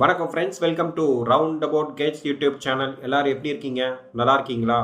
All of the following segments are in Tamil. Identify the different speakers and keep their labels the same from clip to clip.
Speaker 1: வணக்கம் friends, welcome to round about Gates YouTube channel. எல்லாரும் எப்படி இருக்கீங்க? நல்லா இருக்கீங்களா?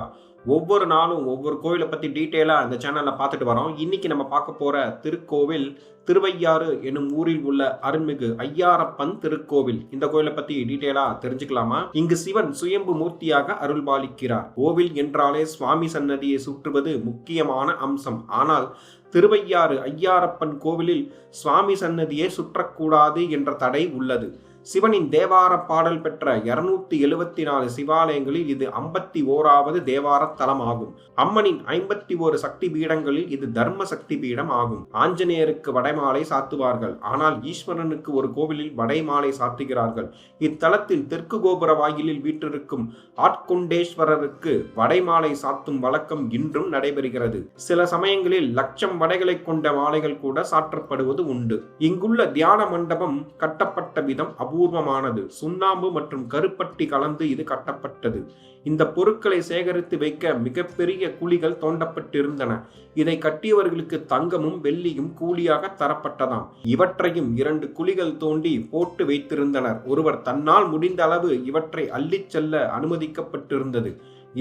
Speaker 1: ஒவ்வொரு நாளும் ஒவ்வொரு கோவிலை பற்றி டீட்டெயிலாக இந்த சேனலில் பார்த்துட்டு வரோம். இன்னைக்கு நம்ம பார்க்க போகிற திருக்கோவில் திருவையாறு எனும் ஊரில் உள்ள அருள்மிகு ஐயாரப்பன் திருக்கோவில். இந்த கோவிலை பற்றி டீட்டெயிலாக தெரிஞ்சுக்கலாமா? இங்கு சிவன் சுயம்பு மூர்த்தியாக அருள்பாலிக்கிறார். கோவில் என்றாலே சுவாமி சன்னதியை சுற்றுவது முக்கியமான அம்சம். ஆனால் திருவையாறு ஐயாரப்பன் கோவிலில் சுவாமி சன்னதியை சுற்றக்கூடாது என்ற தடை உள்ளது. சிவனின் தேவார பாடல் பெற்ற 274 சிவாலயங்களில் இது 51வது தேவார தலம் ஆகும். அம்மனின் 51 சக்தி பீடங்களில் இது தர்ம சக்தி பீடம் ஆகும். ஆஞ்சநேயருக்கு வடைமாலை சாத்துவார்கள், ஆனால் ஈஸ்வரனுக்கு ஒரு கோவிலில் வடைமாலை சாத்துகிறார்கள். இத்தலத்தில் தெற்கு கோபுர வாயிலில் வீற்றிருக்கும் ஆட்கொண்டேஸ்வரருக்கு வடைமாலை சாத்தும் வழக்கம் இன்றும் நடைபெறுகிறது. சில சமயங்களில் லட்சம் வடைகளை கொண்ட மாலைகள் கூட சாற்றப்படுவது உண்டு. இங்குள்ள தியான மண்டபம் கட்டப்பட்ட விதம் அபூர்வமானது. சுண்ணாம்பு மற்றும் கருப்பட்டி கலந்து இது கட்டப்பட்டது. இந்த பொருட்களை சேகரித்து வைக்க மிகப்பெரிய குழிகள் தோண்டப்பட்டிருந்தன. இதை கட்டியவர்களுக்கு தங்கமும் வெள்ளியும் கூலியாக தரப்பட்டதாம். இவற்றையும் 2 குழிகள் தோண்டி போட்டு வைத்திருந்தனர். ஒருவர் தன்னால் முடிந்த அளவு இவற்றை அள்ளிச் செல்ல அனுமதிக்கப்பட்டிருந்தது.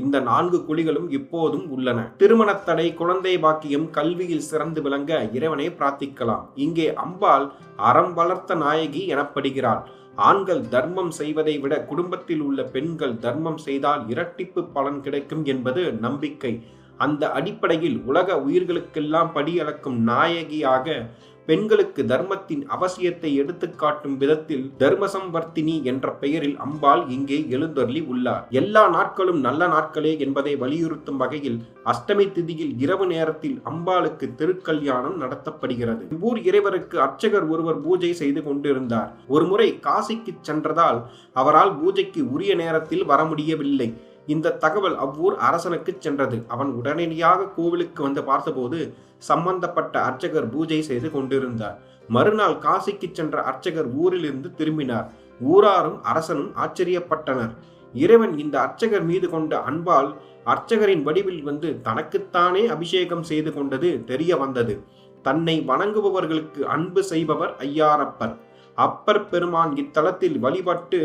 Speaker 1: இந்த 4 குழிகளும் இப்போதும் உள்ளன. திருமணத்தடை, குழந்தை பாக்கியம், கல்வியில் சிறந்து விளங்க இறைவனை பிரார்த்திக்கலாம். இங்கே அம்பாள் அறம் வளர்த்த நாயகி எனப்படுகிறாள். ஆண்கள் தர்மம் செய்வதை விட குடும்பத்தில் உள்ள பெண்கள் தர்மம் செய்தால் இரட்டிப்பு பலன் கிடைக்கும் என்பது நம்பிக்கை. அந்த அடிப்படையில் உலக உயிர்களுக்கெல்லாம் படியளக்கும் நாயகியாக பெண்களுக்கு தர்மத்தின் அவசியத்தை எடுத்துக்காட்டும் விதத்தில் தர்மசம்வர்த்தினி என்ற பெயரில் அம்பாள் இங்கே எழுந்தருளி உள்ளார். எல்லா நாட்களும் நல்ல நாட்களே என்பதை வலியுறுத்தும் வகையில் அஷ்டமி திதியில் இரவு நேரத்தில் அம்பாளுக்கு திருக்கல்யாணம் நடத்தப்படுகிறது. ஊர் இறைவருக்கு அர்ச்சகர் ஒருவர் பூஜை செய்து கொண்டிருந்தார். ஒருமுறை காசிக்கு சென்றதால் அவரால் பூஜைக்கு உரிய நேரத்தில் வர முடியவில்லை. இந்த தகவல் அவ்வூர் அரசனுக்கு சென்றது. அவன் உடனடியாக கோவிலுக்கு வந்து பார்த்தபோது சம்பந்தப்பட்ட அர்ச்சகர் பூஜை செய்து கொண்டிருந்தார். மறுநாள் காசிக்கு சென்ற அர்ச்சகர் ஊரிலிருந்து திரும்பினார். ஊராரும் அரசனும் ஆச்சரியப்பட்டனர். இறைவன் இந்த அர்ச்சகர் மீது கொண்ட அன்பால் அர்ச்சகரின் வடிவில் வந்து தனக்குத்தானே அபிஷேகம் செய்து கொண்டது தெரிய வந்தது. தன்னை வணங்குபவர்களுக்கு அன்பு செய்பவர் ஐயாரப்பர். அப்பர் பெருமான் இத்தலத்தில் வழிபட்டு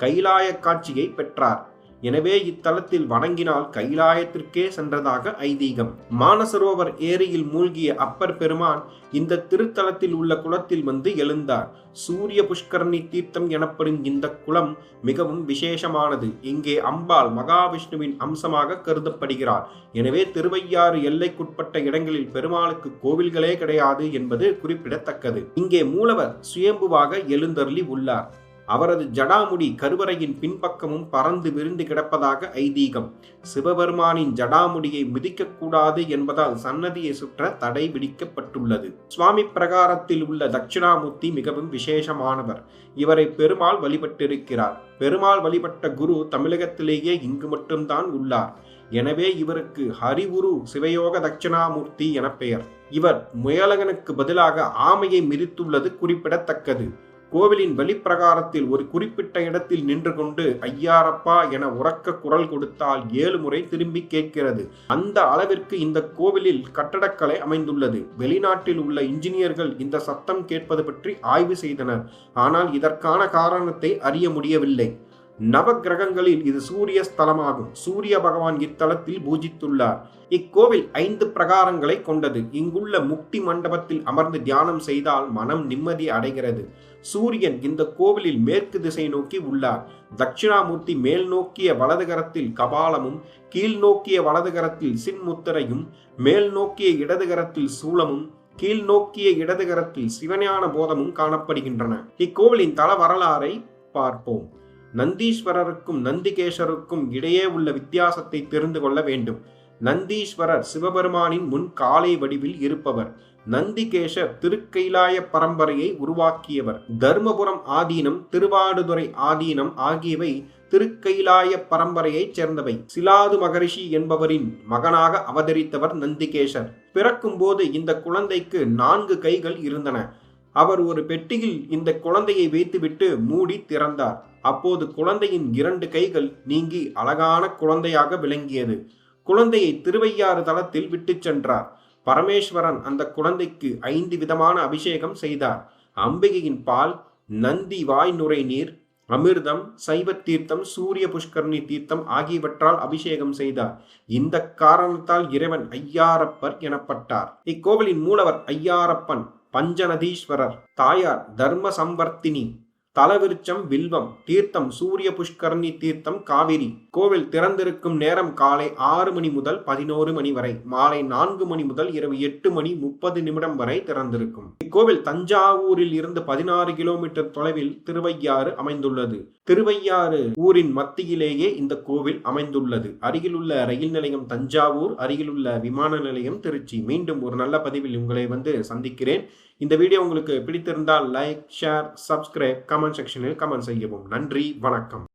Speaker 1: கைலாய காட்சியை பெற்றார். எனவே இத்தலத்தில் வணங்கினால் கைலாயத்திற்கே சென்றதாக ஐதீகம். மானசரோவர் ஏரியில் மூழ்கிய அப்பர் பெருமான் இந்த திருத்தலத்தில் உள்ள குளத்தில் வந்து எழுந்தார். சூரிய புஷ்கரணி தீர்த்தம் எனப்படும் இந்த குளம் மிகவும் விசேஷமானது. இங்கே அம்பாள் மகாவிஷ்ணுவின் அம்சமாக கருதப்படுகிறார். எனவே திருவையாறு எல்லைக்குட்பட்ட இடங்களில் பெருமாளுக்கு கோவில்களே கிடையாது என்பது குறிப்பிடத்தக்கது. இங்கே மூலவர் சுயம்புவாக எழுந்தருளி உள்ளார். அவரது ஜடாமுடி கருவறையின் பின்பக்கமும் பறந்து விரிந்து கிடப்பதாக ஐதீகம். சிவபெருமானின் ஜடாமுடியை மிதிக்கக்கூடாது என்பதால் சன்னதியை சுற்ற தடை விதிக்கப்பட்டுள்ளது. சுவாமி பிரகாரத்தில் உள்ள தட்சிணாமூர்த்தி மிகவும் விசேஷமானவர். இவரை பெருமாள் வழிபட்டிருக்கிறார். பெருமாள் வழிபட்ட குரு தமிழகத்திலேயே இங்கு மட்டும்தான் உள்ளார். எனவே இவருக்கு ஹரிகுரு சிவயோக தட்சிணாமூர்த்தி என பெயர். இவர் முயலகனுக்கு பதிலாக ஆமையை மிதித்துள்ளது குறிப்பிடத்தக்கது. கோவிலின் வெளிப்பிரகாரத்தில் ஒரு குறிப்பிட்ட இடத்தில் நின்று கொண்டு ஐயாரப்பா என உரக்க குரல் கொடுத்தால் 7 முறை திரும்பி கேட்கிறது. அந்த அளவிற்கு இந்த கோவிலில் கட்டடக்கலை அமைந்துள்ளது. வெளிநாட்டில் உள்ள இன்ஜினியர்கள் இந்த சத்தம் கேட்பது பற்றி ஆய்வு செய்தனர். ஆனால் இதற்கான காரணத்தை அறிய முடியவில்லை. நவ கிரகங்களில் இது சூரிய ஸ்தலமாகும். சூரிய பகவான் இத்தலத்தில் பூஜித்துள்ளார். இக்கோவில் 5 பிரகாரங்களை கொண்டது. இங்குள்ள முக்தி மண்டபத்தில் அமர்ந்து தியானம் செய்தால் மனம் நிம்மதி அடைகிறது. சூரியன் இந்த கோவிலில் மேற்கு திசை நோக்கி உள்ளார். தட்சிணாமூர்த்தி மேல் நோக்கிய வலதுகரத்தில் கபாலமும், கீழ் நோக்கிய வலதுகரத்தில் சின்முத்திரையும், மேல் நோக்கிய இடதுகரத்தில் சூலமும், கீழ் நோக்கிய இடதுகரத்தில் சிவஞான போதமும் காணப்படுகின்றன. இக்கோவிலின் தல வரலாறை பார்ப்போம். நந்தீஸ்வரருக்கும் நந்திகேசருக்கும் இடையே உள்ள வித்தியாசத்தை தெரிந்து கொள்ள வேண்டும். நந்தீஸ்வரர் சிவபெருமானின் முன் காளை வடிவில் இருப்பவர். நந்திகேசர் திருக்கைலாய பரம்பரையை உருவாக்கியவர். தர்மபுரம் ஆதீனம், திருவாடுதுறை ஆதீனம் ஆகியவை திருக்கைலாய பரம்பரையைச் சேர்ந்தவை. சிலாது மகரிஷி என்பவரின் மகனாக அவதரித்தவர் நந்திகேசர். பிறக்கும் போது இந்த குழந்தைக்கு 4 கைகள் இருந்தன. அவர் ஒரு பெட்டியில் இந்த குழந்தையை வைத்துவிட்டு மூடி திறந்தார். அப்போது குழந்தையின் 2 கைகள் நீங்கி அழகான குழந்தையாக விளங்கியது. குழந்தையை திருவையாறு தலத்தில் விட்டு சென்றார். பரமேஸ்வரன் அந்த குழந்தைக்கு 5 விதமான அபிஷேகம் செய்தார். அம்பிகையின் பால், நந்தி வாய் நுரை நீர், அமிர்தம், சைவ தீர்த்தம், சூரிய புஷ்கரணி தீர்த்தம் ஆகியவற்றால் அபிஷேகம் செய்தார். இந்த காரணத்தால் இறைவன் ஐயாரப்பர் எனப்பட்டார். இக்கோவிலின் மூலவர் ஐயாரப்பன், பஞ்சநதீஸ்வரர், தாயார் தர்ம சம்பர்த்தினி, தலவிருச்சம் வில்வம், தீர்த்தம் சூரிய புஷ்கரணி தீர்த்தம் காவிரி. கோவில் திறந்திருக்கும் நேரம் காலை 6 மணி முதல் 11 மணி வரை, மாலை 4 மணி முதல் இரவு 8 மணி 30 வரை திறந்திருக்கும். இக்கோவில் தஞ்சாவூரில் இருந்து 16 கிலோமீட்டர் தொலைவில் திருவையாறு அமைந்துள்ளது. திருவையாறு ஊரின் மத்தியிலேயே இந்த கோவில் அமைந்துள்ளது. அருகிலுள்ள ரயில் நிலையம் தஞ்சாவூர், அருகிலுள்ள விமான நிலையம் திருச்சி. மீண்டும் ஒரு நல்ல பதிவில் உங்களை சந்திக்கிறேன். இந்த வீடியோ உங்களுக்கு பிடித்திருந்தால் லைக், ஷேர், சப்ஸ்கிரைப், கமெண்ட் செக்ஷனில் கமெண்ட் செய்யவும். நன்றி, வணக்கம்.